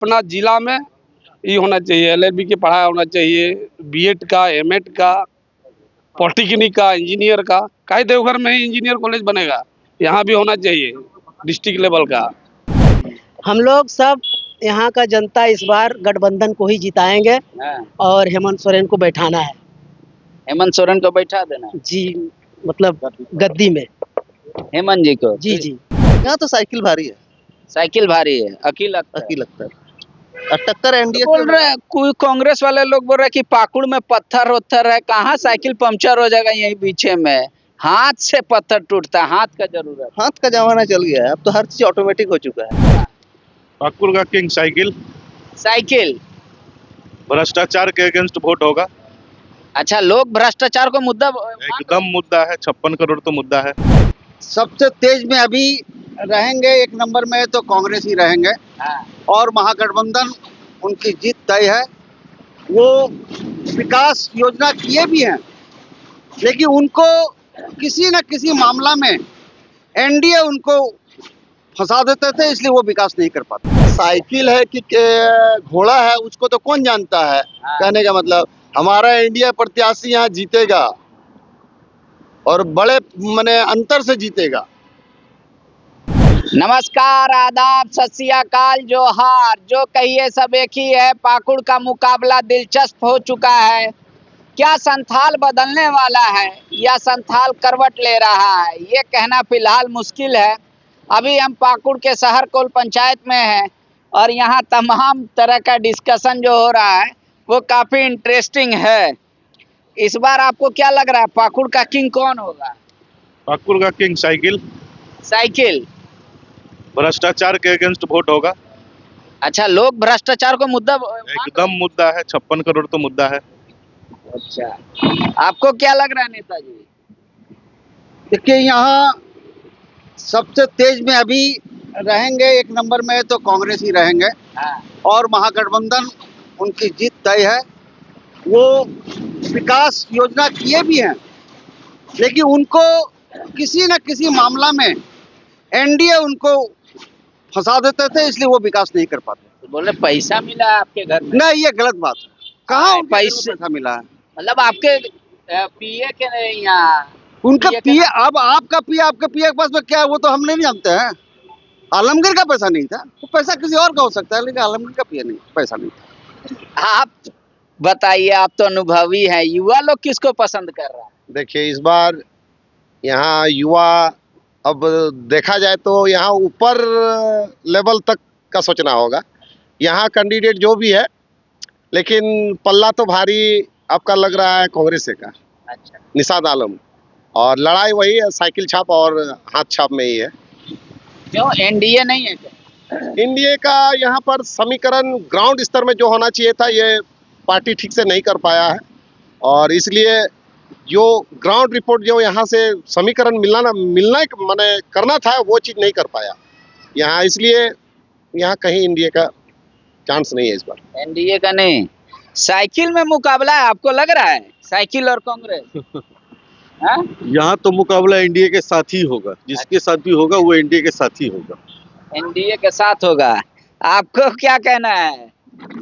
अपना जिला में ये होना चाहिए, एलएलबी की पढ़ाई होना चाहिए, बीएड का, एमएड का, पॉलिटेक्निक का, इंजीनियर का। काहे देवघर में ही इंजीनियर कॉलेज बनेगा, यहाँ भी होना चाहिए डिस्ट्रिक्ट लेवल का। हम लोग सब यहाँ का जनता इस बार गठबंधन को ही जिताएंगे और हेमंत सोरेन को बैठाना है। हेमंत सोरेन को बैठा देना जी, मतलब गद्दी में हेमंत जी को। जी जी। यहाँ तो साइकिल भारी है। साइकिल भारी है, अकील लगता है और टक्कर एनडीए बोल रहे हैं। कोई कांग्रेस वाले लोग बोल रहे हैं कि पाकुड़ में पत्थर वत्थर है, कहाँ साइकिल पंक्चर हो जाएगा यही पीछे में। हाथ से पत्थर टूटता है, हाथ का जरूरत। हाथ का जमाना चल गया है, अब तो हर चीज ऑटोमेटिक हो चुका है। पाकुड़ का किंग साइकिल। साइकिल भ्रष्टाचार के अगेंस्ट वोट होगा। अच्छा, लोग भ्रष्टाचार को मुद्दा एकदम मुद्दा है, 56 करोड़ तो मुद्दा है। सबसे तेज में अभी रहेंगे, एक नंबर में तो कांग्रेस ही रहेंगे। और महागठबंधन उनकी जीत तय है। वो विकास योजना किए भी हैं, लेकिन उनको किसी न किसी मामला में एनडीए उनको फंसा देते थे, इसलिए वो विकास नहीं कर पाते। साइकिल है कि घोड़ा है, उसको तो कौन जानता है। कहने का मतलब हमारा एनडीए प्रत्याशी यहाँ जीतेगा और बड़े माने अंतर से जीतेगा। नमस्कार, आदाब, सत श्री अकाल, जोहार, जो कहिए सब एक ही है। पाकुड़ का मुकाबला दिलचस्प हो चुका है। क्या संथाल बदलने वाला है या संथाल करवट ले रहा है, ये कहना फिलहाल मुश्किल है। अभी हम पाकुड़ के शहर कोल पंचायत में हैं और यहाँ तमाम तरह का डिस्कशन जो हो रहा है वो काफ़ी इंटरेस्टिंग है। इस बार आपको क्या लग रहा है, पाकुड़ का किंग कौन होगा? पाकुड़ का किंग साइकिल। साइकिल भ्रष्टाचार के अगेंस्ट वोट होगा। अच्छा, लोग भ्रष्टाचार को मुद्दा एकदम मुद्दा है, 56 करोड़ तो मुद्दा है। अच्छा, आपको क्या लग रहा है नेताजी? देखिए, यहाँ सबसे तेज में अभी रहेंगे, एक नंबर में तो कांग्रेस ही रहेंगे। और महागठबंधन उनकी जीत तय है। वो विकास योजना किए भी हैं, लेकिन उनको किसी न किसी मामला में एनडीए उनको फंसा देते थे, इसलिए वो विकास नहीं कर पाते। तो बोले पैसा मिला आपके घर में? नहीं, ये गलत बात है। कहाँ पैसा मिला है? मतलब आपके पीए के यहाँ उनका पीए, अब आपका पीए के पास में क्या है वो तो हम नहीं जानते हैं। आलमगीर का पैसा नहीं था, वो पैसा किसी और का हो सकता है, लेकिन आलमगीर का पीए नहीं, पैसा नहीं था। आप बताइए, आप तो अनुभवी हैं, युवा लोग किसको पसंद कर रहा है? देखिए, इस बार यहाँ युवा, अब देखा जाए तो यहाँ ऊपर लेवल तक का सोचना होगा। यहाँ कैंडिडेट जो भी है, लेकिन पल्ला तो भारी आपका लग रहा है कांग्रेस का। अच्छा, निषाद आलम। और लड़ाई वही है, साइकिल छाप और हाथ छाप में ही है। क्यों एनडीए नहीं है क्या? एनडीए का यहाँ पर समीकरण ग्राउंड स्तर में जो होना चाहिए था, ये पार्टी ठीक से नहीं कर पाया है। और इसलिए जो ग्राउंड रिपोर्ट जो यहाँ से समीकरण मिलना माने करना था, वो चीज़ नहीं कर पाया यहाँ। इसलिए यहाँ कहीं एनडीए का चांस नहीं है इस बार। एनडीए का नहीं, साइकिल में मुकाबला है, आपको लग रहा है साइकिल और कांग्रेस? यहाँ तो मुकाबला एनडीए के साथ ही होगा, जिसके साथ भी होगा वो एनडीए के साथ ही होगा। एनडीए के साथ होगा। आपको क्या कहना है?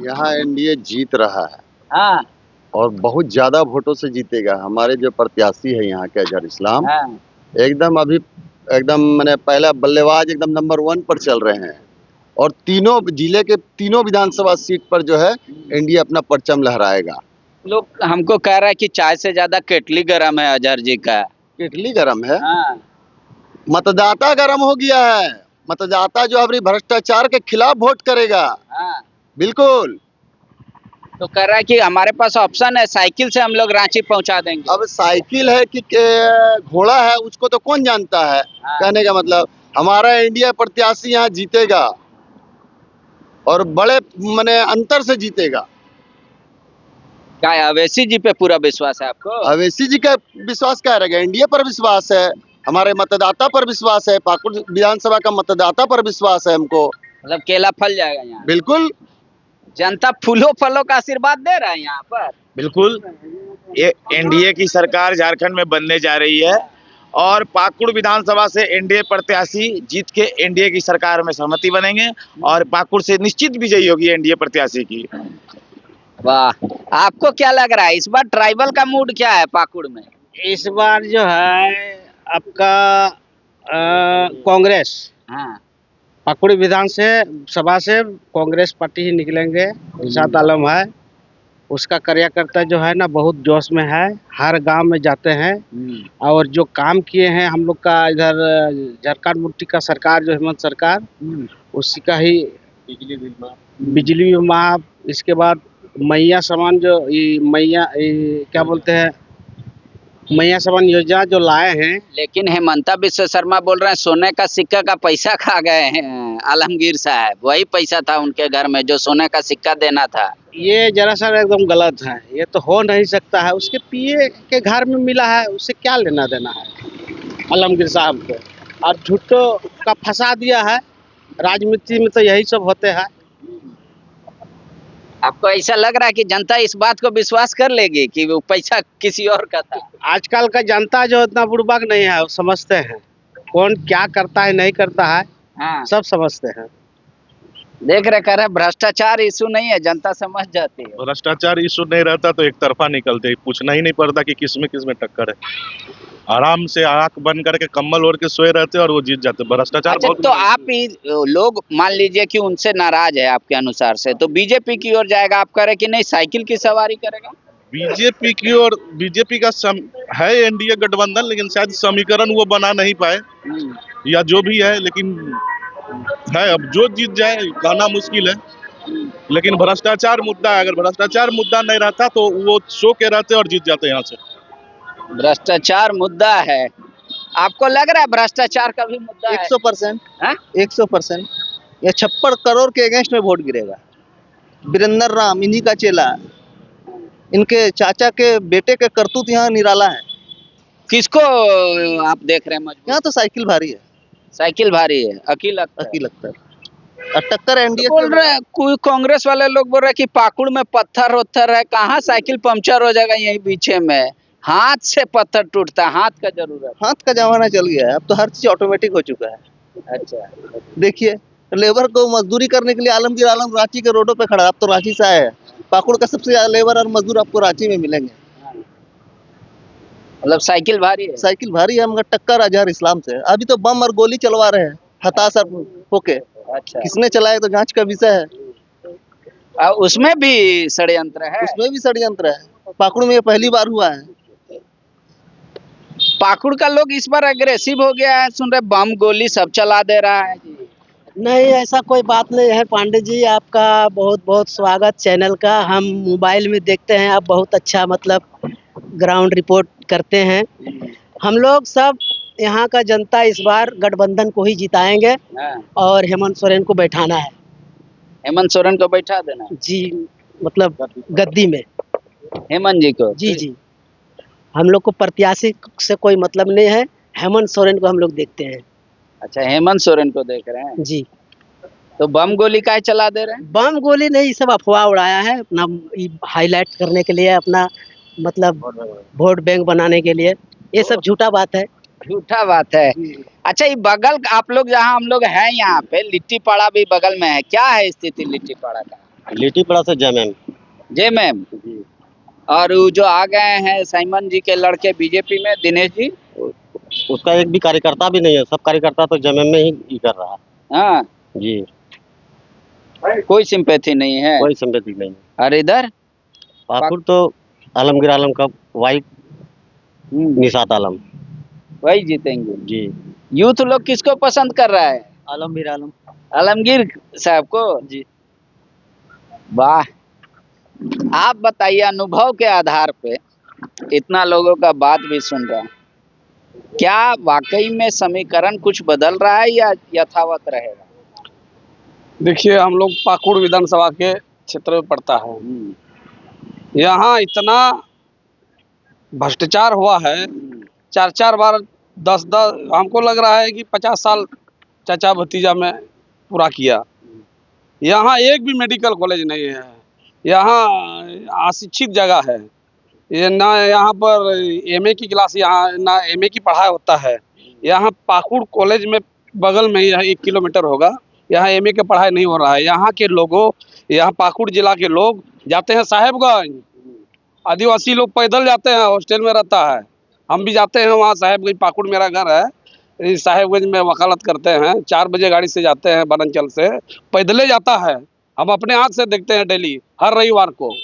यहाँ एनडीए जीत रहा है। हाँ, और बहुत ज्यादा वोटों से जीतेगा। हमारे जो प्रत्याशी है यहाँ के अजहर इस्लाम, हाँ। एकदम अभी एकदम मैंने पहला बल्लेबाज एकदम नंबर 1 पर चल रहे हैं। और तीनों जिले के तीनों विधानसभा सीट पर जो है एनडीए अपना परचम लहराएगा। लोग हमको कह रहा है कि चाय से ज्यादा केटली गरम है अजहर जी का। केटली गरम है? हाँ। मतदाता गरम हो गया है। मतदाता जो अभी भ्रष्टाचार के खिलाफ वोट करेगा। हाँ। बिल्कुल। तो कह रहा है कि हमारे पास ऑप्शन है, साइकिल से हम लोग रांची पहुंचा देंगे। अब साइकिल है कि घोड़ा है, उसको तो कौन जानता है। कहने का मतलब हमारा एनडीए प्रत्याशी यहाँ जीतेगा और बड़े माने अंतर से जीतेगा। क्या अवैसी जी पे पूरा विश्वास है आपको? अवैसी जी का विश्वास क्या रहेगा? एनडीए पर विश्वास है, हमारे मतदाता पर विश्वास है, पाकुड़ विधानसभा का मतदाता पर विश्वास है हमको। मतलब केला फल जाएगा यहाँ? बिल्कुल। जनता फूलों फलों का आशीर्वाद दे रहा है यहाँ पर। बिल्कुल। ये एनडीए की सरकार झारखंड में बनने जा रही है और पाकुड़ विधानसभा से एनडीए प्रत्याशी जीत के एनडीए की सरकार में सहमति बनेंगे और पाकुड़ से निश्चित विजयी होगी एनडीए प्रत्याशी की। वाह, आपको क्या लग रहा है इस बार ट्राइबल का मूड क्या है पाकुड़ में? इस बार जो है आपका कांग्रेस, हाँ, पाकुड़ विधान से सभा से कांग्रेस पार्टी ही निकलेंगे। इरशाद आलम है, उसका कार्यकर्ता जो है ना बहुत जोश में है, हर गांव में जाते हैं और जो काम किए हैं हम लोग का इधर झारखंड मुक्ति का सरकार जो हेमंत सरकार, उसी का ही बिजली माफ, इसके बाद मैया समान जो क्या बोलते हैं मैया समान योजना जो लाए हैं। लेकिन हेमंता विश्व शर्मा बोल रहे हैं सोने का सिक्का का पैसा खा गए हैं आलमगीर साहब, वही पैसा था उनके घर में जो सोने का सिक्का देना था। ये जरा सा एकदम गलत है, ये तो हो नहीं सकता है। उसके पीए के घर में मिला है, उससे क्या लेना देना है आलमगीर साहब को, और झूठो का फंसा दिया है। राजनीति में तो यही सब होते हैं। आपको ऐसा लग रहा है कि जनता इस बात को विश्वास कर लेगी कि वो पैसा किसी और का था? आजकल का जनता जो इतना बुड़बक नहीं है, वो समझते हैं कौन क्या करता है नहीं करता है। हाँ, सब समझते हैं। देख रहे कर भ्रष्टाचार इशू नहीं है, जनता समझ जाती है। भ्रष्टाचार इशू नहीं रहता तो एक तरफा निकलते, पूछना ही नहीं पड़ता कि किस में टक्कर है। आराम से आंख बंद करके कम्बल ओढ़ के सोए रहते और वो जीत जाते। भ्रष्टाचार अच्छा, बहुत तो आप ही लोग मान लीजिए कि उनसे नाराज है आपके अनुसार से, तो बीजेपी की ओर जाएगा, आप कह रहे कि नहीं साइकिल की सवारी करेगा? बीजेपी की और बीजेपी का है एनडीए गठबंधन, लेकिन शायद समीकरण वो बना नहीं पाए या जो भी है, लेकिन है अब जो जीत जाए कहना मुश्किल है। लेकिन भ्रष्टाचार मुद्दा है, अगर भ्रष्टाचार मुद्दा नहीं रहता तो वो सो के रहते और जीत जाते यहाँ से। भ्रष्टाचार मुद्दा है, आपको लग रहा है भ्रष्टाचार का भी मुद्दा है? 100%, हाँ? 100%। ये 56 करोड़ के अगेंस्ट में वोट गिरेगा। वीरेंद्र राम इन्हीं का चेला, इनके चाचा के बेटे के करतूत यहाँ निराला है। किसको आप देख रहे हैं मजबूत? यहाँ तो साइकिल भारी है, साइकिल भारी है, अकील लगता है। और टक्कर एनडीए बोल रहे हैं, कोई कांग्रेस वाले लोग बोल रहे हैं कि पाकुड़ में पत्थर वत्थर है, कहाँ साइकिल पंक्चर हो जाएगा यही पीछे में, हाथ से पत्थर टूटता है, हाथ का जरूरत। हाथ का जमाना चल गया है, अब तो हर चीज ऑटोमेटिक हो चुका है। अच्छा, देखिए लेबर को मजदूरी करने के लिए आलमगीर आलम रांची के रोडों पे खड़ा, अब तो रांची से आए हैं। पाकुड़ का सबसे ज्यादा लेबर और मजदूर आपको रांची में मिलेंगे। मतलब साइकिल भारी है? साइकिल भारी है, मगर टक्कर अजहर इस्लाम से। अभी तो बम और गोली चलवा रहे हैं हताश होके। अच्छा, किसने चलाया तो जांच का विषय है। उसमें भी षड्यंत्र है? उसमें भी षड्यंत्र है। पाकुड़ में ये पहली बार हुआ है। पाकुड़ का लोग इस बार अग्रेसिव हो गया है, सुन रहे बम गोली सब चला दे रहा है जी। नहीं, ऐसा कोई बात नहीं है पांडे जी। आपका बहुत बहुत स्वागत चैनल का। हम मोबाइल में देखते हैं, आप बहुत अच्छा मतलब ग्राउंड रिपोर्ट करते हैं। हम लोग सब यहाँ का जनता इस बार गठबंधन को ही जिताएंगे और हेमंत सोरेन को बैठाना है। हेमंत सोरेन को बैठा देना है जी, मतलब गद्दी में हेमंत जी को? जी जी, हम लोग को प्रत्याशी से कोई मतलब नहीं है, हेमंत सोरेन को हम लोग देखते हैं। अच्छा, हेमंत सोरेन को देख रहे हैं जी। तो बम गोली काहे चला दे रहे हैं? बम गोली नहीं, सब अफवाह उड़ाया है अपना हाईलाइट करने के लिए, अपना मतलब वोट बैंक बनाने के लिए। ये सब झूठा बात है। झूठा बात है। अच्छा, ये बगल आप लोग जहाँ हम लोग हैं यहाँ पे लिट्टी पाड़ा भी बगल में है, क्या है स्थिति लिट्टी पाड़ा का? लिट्टी पड़ा से जेएमएम जेएमएम। और वो जो आ गए हैं साइमन जी के लड़के बीजेपी में, दिनेश जी, उसका एक भी कार्यकर्ता भी नहीं है, सब कार्यकर्ता तो जेएमएम में ही कर रहा है। हाँ जी, कोई सिंपैथी नहीं है? कोई संगति नहीं। और इधर पाकुड़ तो आलमगीर आलम का वाइफ निशात आलम वही जीतेंगे जी। यूथ लोग किसको पसंद कर रहा है? आलमगीर आलम, आलमगीर साहब को जी। वाह, आप बताइए अनुभव के आधार पे, इतना लोगों का बात भी सुन रहा है, क्या वाकई में समीकरण कुछ बदल रहा है या यथावत रहेगा? देखिए, हम लोग पाकुड़ विधानसभा के क्षेत्र में पड़ता है। यहाँ इतना भ्रष्टाचार हुआ है, 4 बार 10 हमको लग रहा है कि 50 साल चाचा भतीजा में पूरा किया। यहाँ एक भी मेडिकल कॉलेज नहीं है, यहाँ अशिक्षित जगह है। ये ना यहाँ पर एमए की क्लास, यहाँ ना एमए की पढ़ाई होता है। यहाँ पाकुड़ कॉलेज में बगल में यहाँ 1 किलोमीटर होगा, यहाँ एमए की पढ़ाई नहीं हो रहा है। यहाँ के लोगों, यहाँ पाकुड़ जिला के लोग जाते हैं साहेबगंज, आदिवासी लोग पैदल जाते हैं, हॉस्टल में रहता है। हम भी जाते हैं वहाँ साहेबगंज, पाकुड़ मेरा घर है, इस साहेबगंज में वकालत करते हैं। 4 बजे गाड़ी से जाते हैं, बनांचल से पैदले जाता है। हम अपने आँख से देखते हैं डेली, हर रविवार को।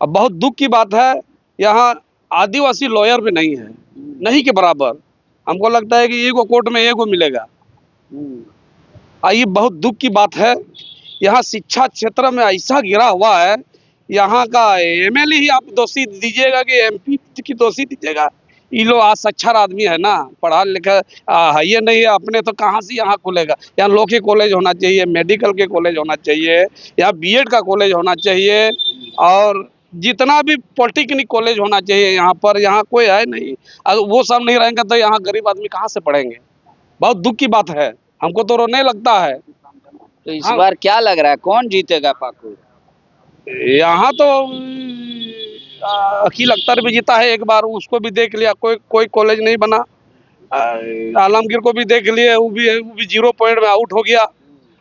अब बहुत दुख की बात है, यहाँ आदिवासी लॉयर भी नहीं है, नहीं के बराबर। हमको लगता है कि एगो कोर्ट में एगो मिलेगा। ये बहुत दुख की बात है। यहाँ शिक्षा क्षेत्र में ऐसा गिरा हुआ है, यहाँ का एमएलए ही आप दोषी दीजिएगा कि एमपी की दोषी दीजिएगा। ये लोग आज साक्षर आदमी है ना, पढ़ा लिखा है, ये नहीं है अपने, तो कहाँ से यहाँ खुलेगा। यहाँ लॉ के कॉलेज होना चाहिए, मेडिकल के कॉलेज होना चाहिए, यहाँ बीएड का कॉलेज होना चाहिए, और जितना भी पॉलिटेक्निक कॉलेज होना चाहिए यहाँ पर। यहाँ कोई है नहीं। अगर वो सब नहीं रहेंगे तो यहाँ गरीब आदमी कहाँ से पढ़ेंगे। बहुत दुख की बात है, हमको तो रोने लगता है। तो इस बार क्या लग रहा है, कौन जीतेगा पाकुड़? यहाँ तो अखिल अख्तर भी जीता है एक बार, उसको भी देख लिया, कोई कॉलेज नहीं बना। आलमगीर को भी देख लिए, वो भी 0 पॉइंट में आउट हो गया।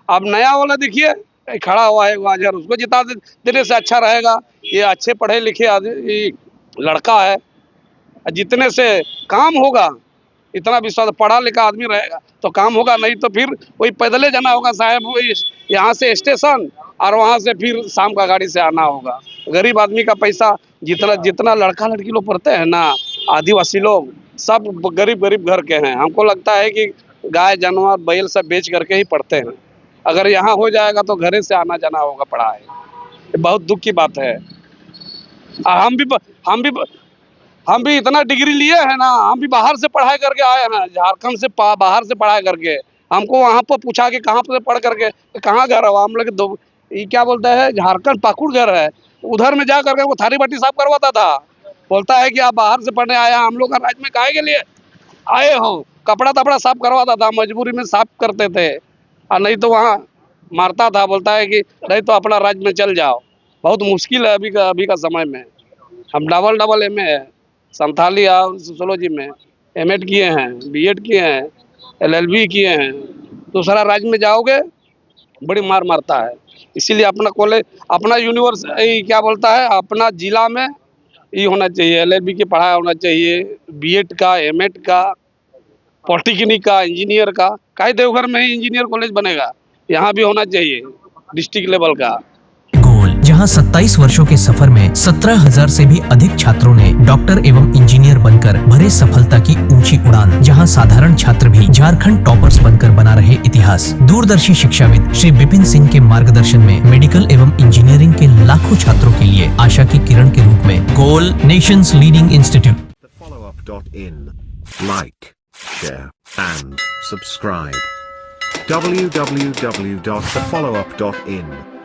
अब नया वाला देखिए खड़ा हुआ है वाजर, उसको जिता देने से अच्छा रहेगा। ये अच्छे पढ़े लिखे आदमी लड़का है, जितने से काम होगा, इतना विश्वास, पढ़ा लिखा आदमी रहेगा तो काम होगा, नहीं तो फिर वही पैदले जाना होगा साहब, यहाँ से स्टेशन और वहाँ से फिर शाम का गाड़ी से आना होगा। गरीब आदमी का पैसा, जितना लड़का लड़की लोग पढ़ते हैं ना, आदिवासी लोग सब गरीब घर के हैं। हमको लगता है कि गाय जानवर बैल सब बेच करके ही पढ़ते हैं। अगर यहाँ हो जाएगा तो घरे से आना जाना होगा पढ़ाई। ये बहुत दुख की बात है। हम भी इतना डिग्री लिए हैं ना, हम भी बाहर से पढ़ाई करके आए हैं, झारखंड से बाहर से पढ़ाई करके। हमको वहाँ पर पूछा कि कहाँ से पढ़ करके, कहाँ घर है, हम लोग ये क्या बोलता है, झारखंड पाकुड़ घर है। उधर में जा करके वो थाली बाटी साफ करवाता था। बोलता है कि आप बाहर से पढ़ने आया, हम लोग का राज्य में काहे के लिए आए हो। कपड़ा तपड़ा साफ करवाता था, मजबूरी में साफ करते थे, और नहीं तो वहाँ मारता था। बोलता है कि नहीं तो अपना राज्य में चल जाओ। बहुत मुश्किल है अभी का समय में। हम डबल एमए है, संथाली और सोशियोलॉजी में एमएड किए हैं, बीएड किए हैं, एलएलबी किए हैं। दूसरा राज्य में जाओगे बड़ी मार मारता है। इसीलिए अपना कॉलेज, अपना यूनिवर्स क्या बोलता है, अपना जिला में ये होना चाहिए, एलएलबी की पढ़ाई होना चाहिए, बीएड का, एमएड का, पॉलिटेक्निक का, इंजीनियर का। काहे देवघर में ही इंजीनियर कॉलेज बनेगा, यहाँ भी होना चाहिए डिस्ट्रिक्ट लेवल का। गोल, जहां 27 वर्षों के सफर में 17,000 से भी अधिक छात्रों ने डॉक्टर एवं इंजीनियर बनकर भरे सफलता की ऊंची उड़ान। जहां साधारण छात्र भी झारखंड टॉपर्स बनकर बना रहे इतिहास। दूरदर्शी शिक्षाविद श्री विपिन सिंह के मार्गदर्शन में मेडिकल एवं इंजीनियरिंग के लाखों छात्रों के लिए आशा की किरण के रूप में गोल, nations leading institute. thefollowup.in. Like, share and subscribe. www.thefollowup.in